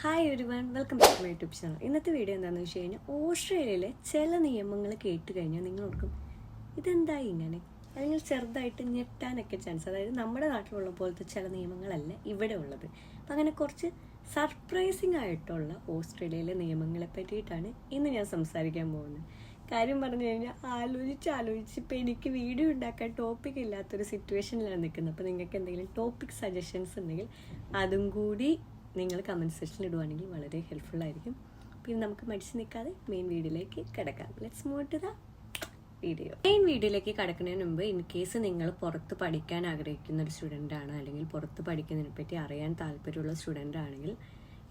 Hi everyone, welcome back to my YouTube channel. ഇന്നത്തെ video എന്താണെന്ന് വെച്ച് കഴിഞ്ഞാൽ ഓസ്ട്രേലിയയിലെ ചില നിയമങ്ങൾ കേട്ട് കഴിഞ്ഞാൽ നിങ്ങൾ ഓർക്കും ഇതെന്താ ഇങ്ങനെ, അല്ലെങ്കിൽ ചെറുതായിട്ട് ഞെട്ടാനൊക്കെ ചാൻസ്. അതായത് നമ്മുടെ നാട്ടിലുള്ള പോലത്തെ ചില നിയമങ്ങളല്ല ഇവിടെ ഉള്ളത്. അപ്പം അങ്ങനെ കുറച്ച് സർപ്രൈസിങ് ആയിട്ടുള്ള ഓസ്ട്രേലിയയിലെ നിയമങ്ങളെ പറ്റിയിട്ടാണ് ഇന്ന് ഞാൻ സംസാരിക്കാൻ പോകുന്നത്. കാര്യം പറഞ്ഞു കഴിഞ്ഞാൽ ആലോചിച്ച് ഇപ്പം എനിക്ക് വീഡിയോ ഉണ്ടാക്കാൻ ടോപ്പിക് ഇല്ലാത്തൊരു സിറ്റുവേഷനിലാണ് നിൽക്കുന്നത്. അപ്പോൾ നിങ്ങൾക്ക് എന്തെങ്കിലും ടോപ്പിക് സജഷൻസ് ഉണ്ടെങ്കിൽ അതും കൂടി നിങ്ങൾ കമൻറ്റ് സെക്ഷനിൽ ഇടുവാണെങ്കിൽ വളരെ ഹെൽപ്ഫുൾ ആയിരിക്കും. പിന്നെ നമുക്ക് മടിച്ച് നിൽക്കാതെ മെയിൻ വീഡിയോയിലേക്ക് കിടക്കാം. Let's move to the video. Main വീഡിയോയിലേക്ക് കിടക്കുന്നതിന് മുമ്പ് ഇൻ കേസ് നിങ്ങൾ പുറത്ത് പഠിക്കാൻ ആഗ്രഹിക്കുന്ന ഒരു സ്റ്റുഡൻ്റ് ആണ്, അല്ലെങ്കിൽ പുറത്ത് പഠിക്കുന്നതിനെ പറ്റി അറിയാൻ താല്പര്യമുള്ള സ്റ്റുഡൻ്റ് ആണെങ്കിൽ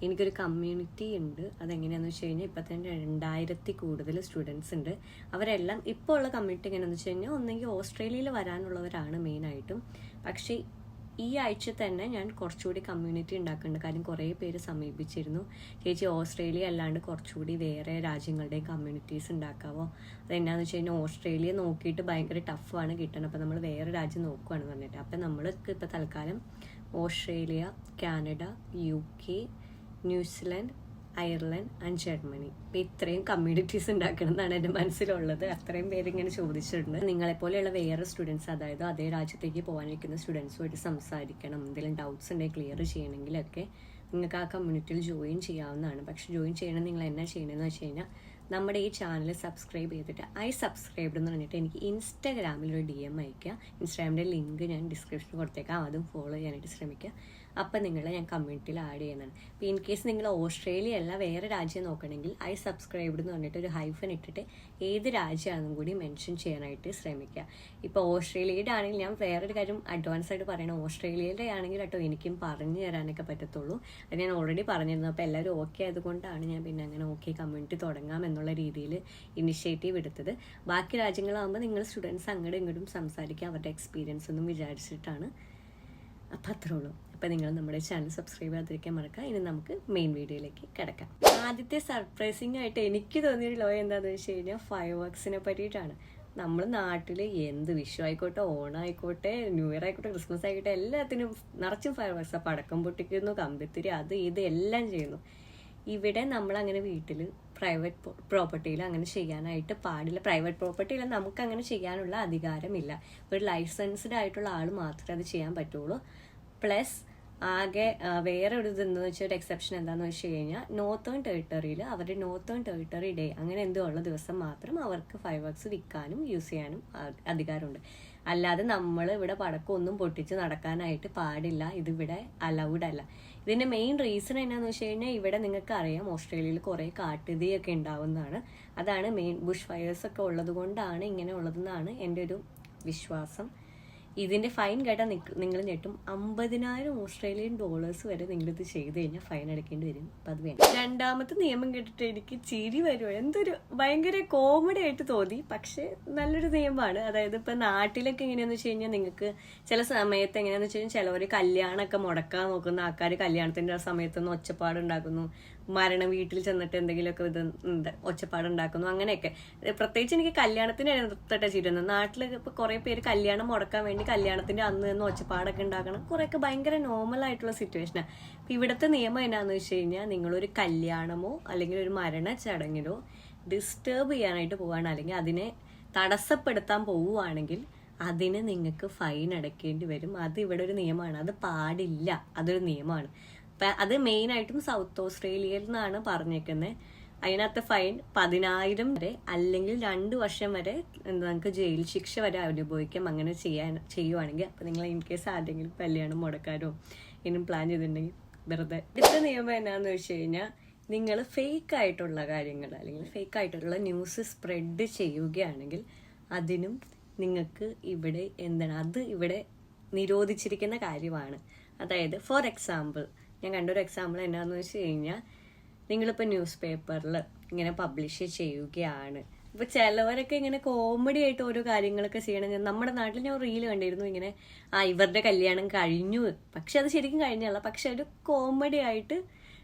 എനിക്കൊരു കമ്മ്യൂണിറ്റി ഉണ്ട്. അതെങ്ങനെയാണെന്ന് വെച്ച് കഴിഞ്ഞാൽ ഇപ്പം തന്നെ 2000 കൂടുതൽ സ്റ്റുഡൻസ് ഉണ്ട്. അവരെല്ലാം ഇപ്പോൾ ഉള്ള കമ്മ്യൂണിറ്റി എങ്ങനെയാണെന്ന് വെച്ച് കഴിഞ്ഞാൽ ഒന്നെങ്കിൽ ഓസ്ട്രേലിയയിൽ വരാനുള്ളവരാണ് മെയിനായിട്ടും. പക്ഷേ ഈ ആഴ്ച തന്നെ ഞാൻ കുറച്ചുകൂടി കമ്മ്യൂണിറ്റി ഉണ്ടാക്കുന്നുണ്ട്. കാര്യം കുറേ പേര് സമീപിച്ചിരുന്നു, ചേച്ചി ഓസ്ട്രേലിയ അല്ലാണ്ട് കുറച്ചുകൂടി വേറെ രാജ്യങ്ങളുടെയും കമ്മ്യൂണിറ്റീസ് ഉണ്ടാക്കാവോ. അതെന്നാന്ന് വെച്ച് കഴിഞ്ഞാൽ ഓസ്ട്രേലിയ നോക്കിയിട്ട് ഭയങ്കര ടഫാണ് കിട്ടണം, അപ്പോൾ നമ്മൾ വേറെ രാജ്യം നോക്കുവാണ് പറഞ്ഞിട്ട്. അപ്പം നമ്മൾക്ക് ഇപ്പോൾ തൽക്കാലം Australia, Canada, UK, New Zealand, Ireland and Germany, ഇപ്പം ഇത്രയും കമ്മ്യൂണിറ്റീസ് ഉണ്ടാക്കണം എന്നാണ് എൻ്റെ മനസ്സിലുള്ളത്. അത്രയും പേരിങ്ങനെ ചോദിച്ചിട്ടുണ്ട്. നിങ്ങളെപ്പോലെയുള്ള വേറെ സ്റ്റുഡൻസ്, അതായത് അതേ രാജ്യത്തേക്ക് പോകാനിരിക്കുന്ന സ്റ്റുഡൻസുമായിട്ട് സംസാരിക്കണം, എന്തെങ്കിലും ഡൗട്ട്സ് ഉണ്ടെങ്കിൽ ക്ലിയർ ചെയ്യണമെങ്കിലൊക്കെ നിങ്ങൾക്ക് ആ കമ്മ്യൂണിറ്റിയിൽ ജോയിൻ ചെയ്യാവുന്നതാണ്. പക്ഷെ ജോയിൻ ചെയ്യണം നിങ്ങൾ എന്നാ ചെയ്യണമെന്ന് വെച്ച് കഴിഞ്ഞാൽ നമ്മുടെ ഈ ചാനൽ സബ്സ്ക്രൈബ് ചെയ്തിട്ട് സബ്സ്ക്രൈബ്ഡ് എന്ന് പറഞ്ഞിട്ട് എനിക്ക് ഇൻസ്റ്റാഗ്രാമിൽ ഒരു DM അയക്കുക. ഇൻസ്റ്റാഗ്രാമിൻ്റെ ലിങ്ക് ഞാൻ ഡിസ്ക്രിപ്ഷനിൽ കൊടുത്തേക്കാം, അതും ഫോളോ ചെയ്യാനായിട്ട് ശ്രമിക്കുക. അപ്പം നിങ്ങളെ ഞാൻ കമ്മ്യൂണിറ്റിയിൽ ആഡ് ചെയ്യുന്നതാണ്. അപ്പോൾ ഇൻ കേസ് നിങ്ങൾ ഓസ്ട്രേലിയ അല്ല വേറെ രാജ്യം നോക്കണമെങ്കിൽ സബ്സ്ക്രൈബ്ഡ് എന്ന് പറഞ്ഞിട്ട് ഒരു ഹൈഫൻ ഇട്ടിട്ട് ഏത് രാജ്യമാണെന്നും കൂടി മെൻഷൻ ചെയ്യാനായിട്ട് ശ്രമിക്കുക. ഇപ്പോൾ ഓസ്ട്രേലിയയുടെ ആണെങ്കിൽ ഞാൻ വേറൊരു കാര്യം അഡ്വാൻസ് ആയിട്ട് പറയണം, ഓസ്ട്രേലിയയുടെ ആണെങ്കിൽ കേട്ടോ എനിക്കും പറഞ്ഞു തരാനൊക്കെ പറ്റത്തുള്ളൂ. അത് ഞാൻ ഓൾറെഡി പറഞ്ഞിരുന്നു. അപ്പോൾ എല്ലാവരും ഓക്കെ ആയതുകൊണ്ടാണ് ഞാൻ പിന്നെ അങ്ങനെ ഓക്കെ കമ്മ്യൂണിറ്റി തുടങ്ങാം എന്നുള്ള രീതിയിൽ ഇനിഷ്യേറ്റീവ് എടുത്തത്. ബാക്കി രാജ്യങ്ങളാകുമ്പോൾ നിങ്ങൾ സ്റ്റുഡൻസ് അങ്ങോട്ടും ഇങ്ങോട്ടും സംസാരിക്കുക, അവരുടെ എക്സ്പീരിയൻസ് ഒന്നും വിചാരിച്ചിട്ടാണ്. അപ്പം അത്രേ ഉള്ളൂ. അപ്പം നിങ്ങൾ നമ്മുടെ ചാനൽ സബ്സ്ക്രൈബ് ചെയ്യാതിരിക്കാൻ മറക്കുക. ഇനി നമുക്ക് മെയിൻ വീഡിയോയിലേക്ക് കിടക്കാം. ആദ്യത്തെ സർപ്രൈസിങ് ആയിട്ട് എനിക്ക് തോന്നിയൊരു ലോ എന്താണെന്ന് വെച്ച് കഴിഞ്ഞാൽ ഫയർ വർക്സിനെ പറ്റിയിട്ടാണ്. നമ്മൾ നാട്ടിൽ എന്ത് വിഷു ആയിക്കോട്ടെ, ഓണായിക്കോട്ടെ, ന്യൂ ഇയർ ആയിക്കോട്ടെ, ക്രിസ്മസ് ആയിക്കോട്ടെ, എല്ലാത്തിനും നിറച്ചും ഫയർ വർക്സ്. പടക്കം പൊട്ടിക്കുന്നു, കമ്പിത്തിരി, അത് ഇത് എല്ലാം ചെയ്യുന്നു. ഇവിടെ നമ്മളങ്ങനെ വീട്ടിൽ പ്രൈവറ്റ് പ്രോപ്പർട്ടിയിൽ അങ്ങനെ ചെയ്യാനായിട്ട് പാടില്ല. പ്രൈവറ്റ് പ്രോപ്പർട്ടിയിൽ നമുക്ക് അങ്ങനെ ചെയ്യാനുള്ള അധികാരമില്ല. ഒരു ലൈസൻസ്ഡ് ആയിട്ടുള്ള ആൾ മാത്രമേ അത് ചെയ്യാൻ പറ്റുള്ളൂ. പ്ലസ് ആകെ വേറെ ഒരു ഇതെന്ന് വെച്ചാൽ ഒരു എക്സെപ്ഷൻ എന്താണെന്ന് വെച്ച് കഴിഞ്ഞാൽ നോർത്തേൺ ടെറിട്ടറിയിൽ അവരുടെ നോർത്തേൺ ടെറിട്ടറി ഡേ അങ്ങനെ എന്തോ ഉള്ള ദിവസം മാത്രം അവർക്ക് ഫയർ വർക്സ് വിൽക്കാനും യൂസ് ചെയ്യാനും അധികാരമുണ്ട്. അല്ലാതെ നമ്മൾ ഇവിടെ പടക്കമൊന്നും പൊട്ടിച്ച് നടക്കാനായിട്ട് പാടില്ല. ഇതിവിടെ അലൗഡ് അല്ല. ഇതിൻ്റെ മെയിൻ റീസൺ എന്നാന്ന് വെച്ച് കഴിഞ്ഞാൽ ഇവിടെ നിങ്ങൾക്ക് അറിയാം ഓസ്ട്രേലിയയിൽ കുറേ കാട്ടുതീയൊക്കെ ഉണ്ടാവുന്നതാണ്. അതാണ് മെയിൻ. ബുഷ് ഫയേഴ്സ് ഒക്കെ ഉള്ളത് കൊണ്ടാണ് ഇങ്ങനെ ഉള്ളതെന്നാണ് എൻ്റെ ഒരു വിശ്വാസം. ഇതിൻ്റെ ഫൈൻ കേട്ടാൽ നിങ്ങൾ ഞെട്ടും. 50,000 ഓസ്ട്രേലിയൻ ഡോളേഴ്സ് വരെ നിങ്ങളിത് ചെയ്ത് കഴിഞ്ഞാൽ ഫൈൻ അടയ്ക്കേണ്ടി വരും. അപ്പം അത് വേണം. രണ്ടാമത്തെ നിയമം കേട്ടിട്ട് എനിക്ക് ചിരി വരുവാണ്. എന്തൊരു ഭയങ്കര കോമഡി ആയിട്ട് തോന്നി, പക്ഷേ നല്ലൊരു നിയമമാണ്. അതായത് ഇപ്പം നാട്ടിലൊക്കെ എങ്ങനെയാണെന്ന് വെച്ച് കഴിഞ്ഞാൽ നിങ്ങൾക്ക് ചില സമയത്ത് എങ്ങനെയാണെന്ന് വെച്ച് കഴിഞ്ഞാൽ ചിലവർ കല്യാണമൊക്കെ മുടക്കാൻ നോക്കുന്ന ആൾക്കാർ കല്യാണത്തിൻ്റെ ആ സമയത്തൊന്ന് ഒച്ചപ്പാടുണ്ടാക്കുന്നു, മരണം വീട്ടിൽ ചെന്നിട്ട് എന്തെങ്കിലുമൊക്കെ ഇത് ഒച്ചപ്പാടുണ്ടാക്കുന്നു, അങ്ങനെയൊക്കെ. പ്രത്യേകിച്ച് എനിക്ക് കല്യാണത്തിന് എടുത്തിട്ട് ചെയ്തിരുന്നു. നാട്ടിൽ ഇപ്പോൾ കുറേ പേര് കല്യാണം മുടക്കാൻ വേണ്ടി കല്യാണത്തിൻ്റെ അന്ന് നിന്ന് ഒച്ചപ്പാടൊക്കെ ഉണ്ടാക്കണം. കുറേയൊക്കെ ഭയങ്കര നോർമൽ ആയിട്ടുള്ള സിറ്റുവേഷനാണ്. അപ്പം ഇവിടുത്തെ നിയമം എന്നാന്ന് വെച്ച് കഴിഞ്ഞാൽ നിങ്ങളൊരു കല്യാണമോ അല്ലെങ്കിൽ ഒരു മരണ ചടങ്ങിലോ ഡിസ്റ്റർബ് ചെയ്യാനായിട്ട് പോവുകയാണ്, അല്ലെങ്കിൽ അതിനെ തടസ്സപ്പെടുത്താൻ പോവുകയാണെങ്കിൽ അതിന് നിങ്ങൾക്ക് ഫൈൻ അടയ്ക്കേണ്ടി വരും. അത് ഇവിടെ ഒരു നിയമമാണ്, അത് പാടില്ല, അതൊരു നിയമമാണ്. അപ്പം അത് മെയിനായിട്ടും സൗത്ത് ഓസ്ട്രേലിയയിൽ നിന്നാണ് പറഞ്ഞേക്കുന്നത്. അതിനകത്ത് ഫൈൻ 10,000 വരെ അല്ലെങ്കിൽ 2 വർഷം വരെ നമുക്ക് ജയിൽ ശിക്ഷ വരെ അനുഭവിക്കാം അങ്ങനെ ചെയ്യുവാണെങ്കിൽ. അപ്പം നിങ്ങൾ ഇൻ കേസ് ആരെങ്കിലും കല്യാണം മുടക്കാനോ ഇനിയും പ്ലാൻ ചെയ്തിട്ടുണ്ടെങ്കിൽ വെറുതെ. അടുത്ത നിയമം എന്നാന്ന് വെച്ച് കഴിഞ്ഞാൽ നിങ്ങൾ ഫേക്ക് ആയിട്ടുള്ള കാര്യങ്ങൾ അല്ലെങ്കിൽ ഫേക്ക് ആയിട്ടുള്ള ന്യൂസ് സ്പ്രെഡ് ചെയ്യുകയാണെങ്കിൽ അതിനും നിങ്ങൾക്ക് ഇവിടെ എന്താണ്, അത് ഇവിടെ നിരോധിച്ചിരിക്കുന്ന കാര്യമാണ്. അതായത് ഫോർ എക്സാമ്പിൾ ഞാൻ കണ്ടൊരു എക്സാമ്പിൾ എന്നാന്ന് വെച്ച് കഴിഞ്ഞാൽ നിങ്ങളിപ്പോൾ ന്യൂസ് പേപ്പറിൽ ഇങ്ങനെ പബ്ലിഷ് ചെയ്യുകയാണ്. ഇപ്പോൾ ചിലവരൊക്കെ ഇങ്ങനെ കോമഡി ആയിട്ട് ഓരോ കാര്യങ്ങളൊക്കെ ചെയ്യണം. നമ്മുടെ നാട്ടിൽ ഞാൻ റീൽ കണ്ടിരുന്നു, ഇങ്ങനെ ഇവരുടെ കല്യാണം കഴിഞ്ഞു, പക്ഷെ അത് ശരിക്കും കഴിഞ്ഞല്ല, പക്ഷെ ഒരു കോമഡി ആയിട്ട്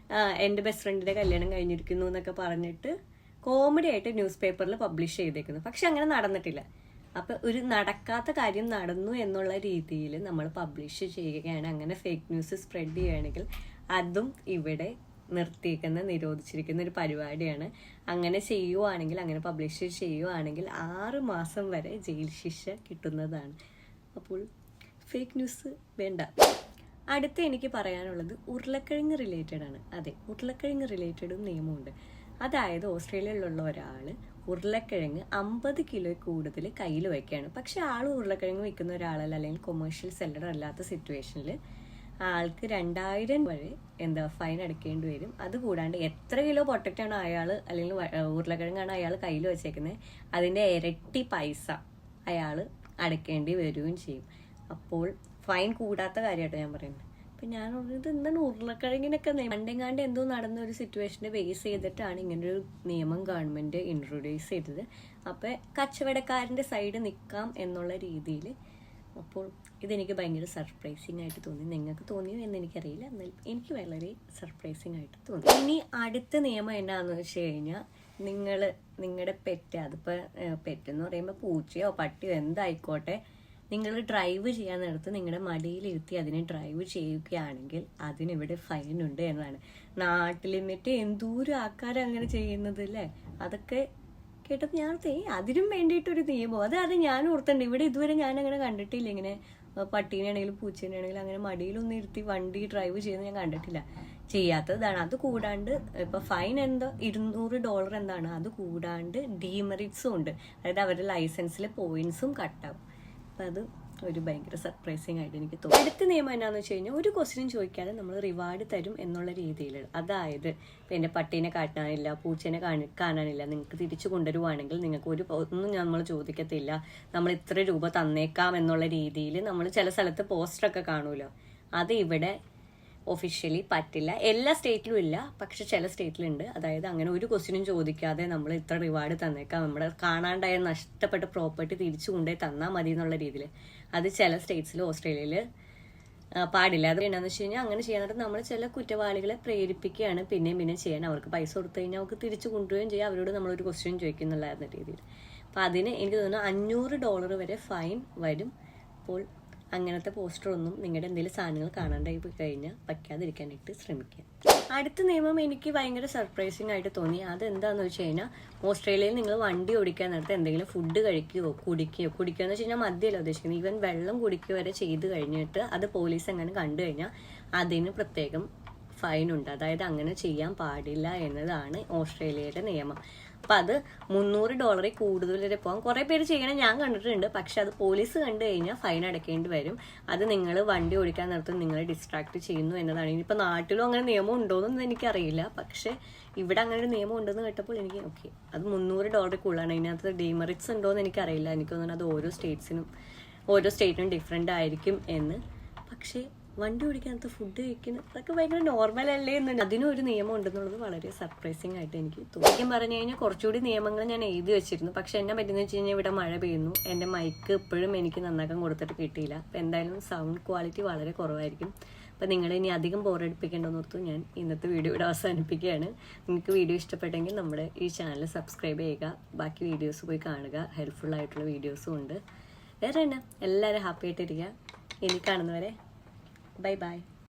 എൻ്റെ ബെസ്റ്റ് ഫ്രണ്ടിൻ്റെ കല്യാണം കഴിഞ്ഞിരിക്കുന്നു എന്നൊക്കെ പറഞ്ഞിട്ട് കോമഡി ആയിട്ട് ന്യൂസ് പേപ്പറിൽ പബ്ലിഷ് ചെയ്തേക്കുന്നു. പക്ഷെ അങ്ങനെ നടന്നിട്ടില്ല. അപ്പം ഒരു നടക്കാത്ത കാര്യം നടന്നു എന്നുള്ള രീതിയിൽ നമ്മൾ പബ്ലിഷ് ചെയ്യുകയാണ്, അങ്ങനെ ഫേക്ക് ന്യൂസ് സ്പ്രെഡ് ചെയ്യുകയാണെങ്കിൽ അതും ഇവിടെ നിരോധിച്ചിരിക്കുന്ന ഒരു പരിപാടിയാണ്. അങ്ങനെ ചെയ്യുവാണെങ്കിൽ, അങ്ങനെ പബ്ലിഷ് ചെയ്യുവാണെങ്കിൽ 6 മാസം വരെ ജയിൽ ശിക്ഷ കിട്ടുന്നതാണ്. അപ്പോൾ ഫേക്ക് ന്യൂസ് വേണ്ട. അടുത്ത എനിക്ക് പറയാനുള്ളത് ഉരുളക്കിഴങ്ങ് റിലേറ്റഡ് ആണ്. അതെ, ഉരുളക്കിഴങ്ങ് റിലേറ്റഡും നിയമമുണ്ട്. അതായത് ഓസ്ട്രേലിയയിലുള്ള ഒരാൾ ഉരുളക്കിഴങ്ങ് 50 കിലോ കൂടുതൽ കയ്യിൽ വയ്ക്കുകയാണ്. പക്ഷെ ആൾ ഉരുളക്കിഴങ്ങ് വിൽക്കുന്ന ഒരാളല്ല, അല്ലെങ്കിൽ കൊമേഴ്ഷ്യൽ സെല്ലർ അല്ലാത്ത സിറ്റുവേഷനിൽ ആൾക്ക് 2000 വരെ ഫൈൻ അടയ്ക്കേണ്ടി വരും. അതുകൂടാണ്ട് എത്ര കിലോ പൊട്ടറ്റാണ് അയാൾ, അല്ലെങ്കിൽ ഉരുളക്കിഴങ്ങാണ് അയാൾ കയ്യിൽ വെച്ചേക്കുന്നത്, അതിൻ്റെ ഇരട്ടി പൈസ അയാൾ അടയ്ക്കേണ്ടി വരികയും ചെയ്യും. അപ്പോൾ ഫൈൻ കൂടാത്ത കാര്യമായിട്ട് ഞാൻ പറയുന്നത്. അപ്പം ഞാൻ പറഞ്ഞത് എന്താണ് ഉരുളക്കിഴങ്ങിനൊക്കെ പണ്ടെങ്ങാണ്ട് എന്തോ നടന്ന ഒരു സിറ്റുവേഷനെ ബേസ് ചെയ്തിട്ടാണ് ഇങ്ങനൊരു നിയമം ഗവൺമെൻറ് ഇൻട്രൊഡ്യൂസ് ചെയ്തത്. അപ്പം കച്ചവടക്കാരൻ്റെ സൈഡ് നിൽക്കാം എന്നുള്ള രീതിയിൽ. അപ്പോൾ ഇതെനിക്ക് ഭയങ്കര സർപ്രൈസിങ് ആയിട്ട് തോന്നി. നിങ്ങൾക്ക് തോന്നിയോ എന്ന് എനിക്കറിയില്ല, എന്നാൽ എനിക്ക് വളരെ സർപ്രൈസിങ് ആയിട്ട് തോന്നി. ഇനി അടുത്ത നിയമം എന്നാന്ന് വെച്ച് കഴിഞ്ഞാൽ, നിങ്ങളുടെ പെറ്റ്, അതിപ്പോൾ പെറ്റെന്ന് പറയുമ്പോൾ പൂച്ചയോ പട്ടിയോ എന്തായിക്കോട്ടെ, നിങ്ങൾ ഡ്രൈവ് ചെയ്യാൻ നേരത്ത് നിങ്ങളുടെ മടിയിലിരുത്തി അതിനെ ഡ്രൈവ് ചെയ്യുകയാണെങ്കിൽ അതിനിവിടെ ഫൈൻ ഉണ്ട് എന്നതാണ്. നാട്ടിലിരുന്നിട്ട് എന്തോരം ആൾക്കാർ അങ്ങനെ ചെയ്യുന്നത് അല്ലേ? അതൊക്കെ കേട്ടപ്പോൾ ഞാൻ അതിനും വേണ്ടിയിട്ടൊരു നിയമം, അത് ഞാൻ ഓർത്തുണ്ട്. ഇവിടെ ഇതുവരെ ഞാൻ അങ്ങനെ കണ്ടിട്ടില്ല. ഇങ്ങനെ പട്ടീനാണെങ്കിലും പൂച്ചേനാണെങ്കിലും അങ്ങനെ മടിയിലൊന്നും ഇരുത്തി വണ്ടി ഡ്രൈവ് ചെയ്യുന്നത് ഞാൻ കണ്ടിട്ടില്ല. ചെയ്യാത്തതാണ്. അത് കൂടാണ്ട് ഇപ്പൊ ഫൈൻ $200 എന്താണ്, അത് കൂടാണ്ട് ഡീമെറിറ്റ്സും ഉണ്ട്. അതായത് അവരുടെ ലൈസൻസിലെ പോയിന്റ്സും കട്ടാവും. അപ്പം അത് ഒരു ഭയങ്കര സർപ്രൈസിങ് ആയിട്ട് എനിക്ക് തോന്നി. അടുത്ത നിയമം എന്നാന്ന് വെച്ച് കഴിഞ്ഞാൽ, ഒരു ക്വസ്റ്റ്യനും ചോദിക്കാതെ നമ്മൾ റിവാർഡ് തരും എന്നുള്ള രീതിയിൽ. അതായത് ഇപ്പം എൻ്റെ പട്ടീനെ കാണാനില്ല, പൂച്ചേനെ കാണാനില്ല, നിങ്ങൾക്ക് തിരിച്ചു കൊണ്ടുവരുവാണെങ്കിൽ നിങ്ങൾക്ക് ഒന്നും നമ്മൾ ചോദിക്കത്തില്ല, നമ്മൾ ഇത്ര രൂപ തന്നേക്കാം എന്നുള്ള രീതിയിൽ നമ്മൾ ചില സ്ഥലത്ത് പോസ്റ്ററൊക്കെ കാണുമല്ലോ. അത് ഇവിടെ ഒഫീഷ്യലി പറ്റില്ല. എല്ലാ സ്റ്റേറ്റിലും ഇല്ല, പക്ഷെ ചില സ്റ്റേറ്റിലുണ്ട്. അതായത് അങ്ങനെ ഒരു ക്വസ്റ്റ്യനും ചോദിക്കാതെ നമ്മൾ ഇത്ര റിവാർഡ് തന്നേക്കാം, നമ്മുടെ കാണാണ്ടായ നഷ്ടപ്പെട്ട പ്രോപ്പർട്ടി തിരിച്ചു കൊണ്ടുപോയി തന്നാൽ മതി എന്നുള്ള രീതിയിൽ. അത് ചില സ്റ്റേറ്റ്സിൽ ഓസ്ട്രേലിയയിൽ പാടില്ല. അത് എന്നാന്ന് വെച്ച് കഴിഞ്ഞാൽ, അങ്ങനെ ചെയ്യാനായിട്ട് നമ്മൾ ചില കുറ്റവാളികളെ പ്രേരിപ്പിക്കുകയാണ് പിന്നെ ചെയ്യാൻ. അവർക്ക് പൈസ കൊടുത്തു കഴിഞ്ഞാൽ അവർക്ക് തിരിച്ചു കൊണ്ടുപോവുകയും ചെയ്യാം, അവരോട് നമ്മളൊരു ക്വസ്റ്റ്യൻ ചോദിക്കുന്നുള്ളായിരുന്ന രീതിയിൽ. അപ്പം അതിന് എനിക്ക് തോന്നുന്നു $500 വരെ ഫൈൻ വരും. അപ്പോൾ അങ്ങനത്തെ പോസ്റ്ററൊന്നും നിങ്ങളുടെ എന്തെങ്കിലും സാധനങ്ങൾ കാണാണ്ടായി പോയി കഴിഞ്ഞാൽ വയ്ക്കാതിരിക്കാനായിട്ട് ശ്രമിക്കുക. അടുത്ത നിയമം എനിക്ക് ഭയങ്കര സർപ്രൈസിങ് ആയിട്ട് തോന്നി. അതെന്താന്ന് വെച്ച് കഴിഞ്ഞാൽ, ഓസ്ട്രേലിയയിൽ നിങ്ങൾ വണ്ടി ഓടിക്കാൻ നേരത്തെ എന്തെങ്കിലും ഫുഡ് കഴിക്കുകയോ കുടിക്കുകയോ എന്ന് വെച്ച് കഴിഞ്ഞാൽ മദ്യമല്ല ഉദ്ദേശിക്കുന്നത്, ഈവൻ വെള്ളം കുടിക്കുക വരെ ചെയ്ത് കഴിഞ്ഞിട്ട് അത് പോലീസ് എങ്ങനെ കണ്ടു കഴിഞ്ഞാൽ അതിന് പ്രത്യേകം ഫൈൻ ഉണ്ട്. അതായത് അങ്ങനെ ചെയ്യാൻ പാടില്ല എന്നതാണ് ഓസ്ട്രേലിയയുടെ നിയമം. അപ്പം അത് $300 കൂടുതൽ വരെ പോകാം. കുറേ പേര് ചെയ്യണം ഞാൻ കണ്ടിട്ടുണ്ട്. പക്ഷെ അത് പോലീസ് കണ്ടു കഴിഞ്ഞാൽ ഫൈൻ അടയ്ക്കേണ്ടി വരും. അത് നിങ്ങൾ വണ്ടി ഓടിക്കാൻ നേരത്ത് നിങ്ങളെ ഡിസ്ട്രാക്ട് ചെയ്യുന്നു എന്നതാണ്. ഇനിയിപ്പോൾ നാട്ടിലും അങ്ങനെ നിയമം ഉണ്ടോയെന്നൊന്നും എനിക്കറിയില്ല. പക്ഷെ ഇവിടെ അങ്ങനെ ഒരു നിയമം ഉണ്ടെന്ന് കേട്ടപ്പോൾ എനിക്ക് ഓക്കെ, അത് $300 അതിനകത്ത് ഡീമെറിറ്റ്സ് ഉണ്ടോയെന്ന് എനിക്കറിയില്ല. എനിക്ക് തോന്നുന്നു അത് ഓരോ സ്റ്റേറ്റിനും ഡിഫറെൻ്റ് ആയിരിക്കും എന്ന്. പക്ഷേ വണ്ടി ഓടിക്കാനകത്ത് ഫുഡ് കഴിക്കുന്നത് അതൊക്കെ ഭയങ്കര നോർമൽ അല്ലേ എന്നുണ്ട്. അതിനും ഒരു നിയമം ഉണ്ടെന്നുള്ളത് വളരെ സർപ്രൈസിങ് ആയിട്ട് എനിക്ക് തോന്നി. പറഞ്ഞു കഴിഞ്ഞാൽ കുറച്ചുകൂടി നിയമങ്ങൾ ഞാൻ എഴുതി വെച്ചിരുന്നു. പക്ഷെ എന്നെ പറ്റുന്ന വെച്ച് കഴിഞ്ഞാൽ ഇവിടെ മഴ പെയ്യുന്നു, എൻ്റെ മൈക്ക് ഇപ്പോഴും എനിക്ക് നന്നാക്കാൻ കൊടുത്തിട്ട് കിട്ടിയില്ല. അപ്പം എന്തായാലും സൗണ്ട് ക്വാളിറ്റി വളരെ കുറവായിരിക്കും. അപ്പം നിങ്ങളെ ഇനി അധികം ബോറടിപ്പിക്കേണ്ടെന്ന് ഓർത്തു ഞാൻ ഇന്നത്തെ വീഡിയോ ഇവിടെ അവസാനിപ്പിക്കുകയാണ്. നിങ്ങൾക്ക് വീഡിയോ ഇഷ്ടപ്പെട്ടെങ്കിൽ നമ്മുടെ ഈ ചാനൽ സബ്സ്ക്രൈബ് ചെയ്യുക, ബാക്കി വീഡിയോസ് പോയി കാണുക, ഹെൽപ്ഫുൾ ആയിട്ടുള്ള വീഡിയോസും ഉണ്ട്. വേറെ തന്നെ എല്ലാവരും ഹാപ്പി ആയിട്ടിരിക്കുക. ഇനി കാണുന്നവരെ ബൈ ബൈ.